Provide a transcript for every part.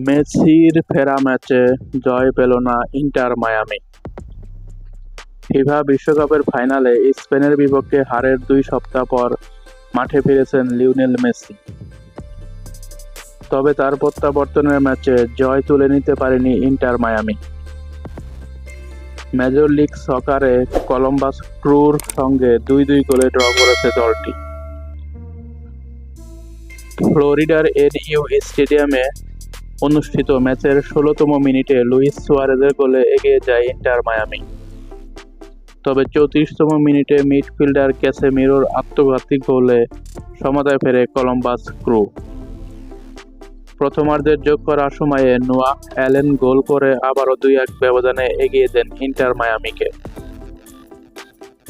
মেসির ফেরা ম্যাচে জয় পেল না ইন্টার মায়ামি। ফিফা বিশ্বকাপের ফাইনালে স্পেনের বিপক্ষে হারের 2 সপ্তাহ পর মাঠে ফিরেছেন লিওনেল মেসি। তবে তার প্রত্যাবর্তনের ম্যাচে জয় তুলে নিতে পারেনি ইন্টার মায়ামি। মেজর লিগ সকারে কলম্বাস ক্রুর সঙ্গে 2-2 গোলে ড্র করেছে দলটি। ফ্লোরিডার এনইউ স্টেডিয়ামে অনুষ্ঠিত ম্যাচের 16তম মিনিটে লুইস সুয়ারেজের গোলে এগিয়ে যায় ইন্টার মায়ামি। তবে 34তম মিনিটে মিডফিল্ডার ক্যাসেমিরোর আত্মঘাতী গোলে সমতায় ফেরে কলম্বাস ক্রু। প্রথমার্ধের যোগ করার সময়ে নোয়াহ অ্যালেন গোল করে আবারও 2-1 ব্যবধানে এগিয়ে দেন ইন্টার মায়ামিকে।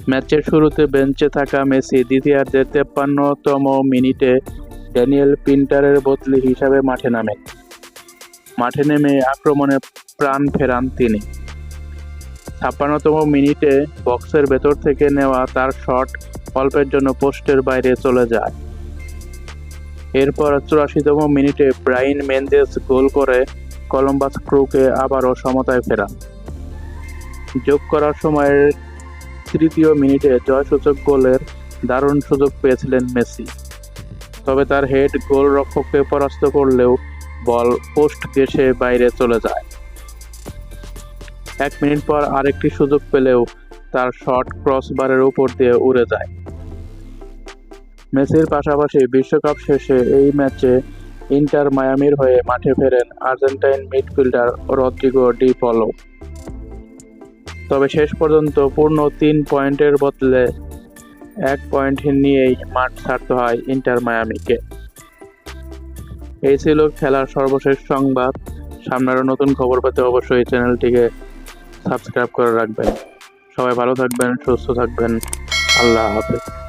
ম্যাচের শুরুতে বেঞ্চে থাকা মেসি দ্বিতীয়ার্ধের 53তম মিনিটে ড্যানিয়েল পিন্টারের বদলি হিসাবে মাঠে নামেন। মাঠে নেমে আক্রমণে প্রাণ ফেরান তিনি। 56তম মিনিটে বক্সের ভেতর থেকে নেওয়া তার শট অল্পের জন্য পোস্টের বাইরে চলে যায়। এরপর 84তম মিনিটে ব্রাইন মেন্দেস গোল করে কলম্বাস ক্রুকে আবারও সমতায় ফেরান। যোগ করার সময়ের তৃতীয় মিনিটে জয়সূচক গোলের দারুণ সুযোগ পেয়েছিলেন মেসি। তবে তার হেড গোলরক্ষককে পরাস্ত করলেও বল পোস্ট ঘেঁষে বাইরে চলে যায়। 1 মিনিট পর আরেকটি সুযোগ পেলেও তার শট ক্রসবারের উপর দিয়ে উড়ে যায়। মেসির পাশাপাশি বিশ্বকাপ শেষে এই ম্যাচে ইন্টার মায়ামির হয়ে মাঠে ফেরেন আর্জেন্টাইন মিডফিল্ডার রদ্রিগো ডি পলো। তবে শেষ পর্যন্ত পূর্ণ 3 পয়েন্টের বদলে 1 পয়েন্ট নিয়েই মাঠ ছাড়তে হয় ইন্টার মায়ামিকে। এই ছিল খেলার সর্বশেষ সংবাদ। সামনে আরও নতুন খবর পেতে অবশ্যই চ্যানেলটিকে সাবস্ক্রাইব করে রাখবেন। সবাই ভালো থাকবেন, সুস্থ থাকবেন। আল্লাহ হাফেজ।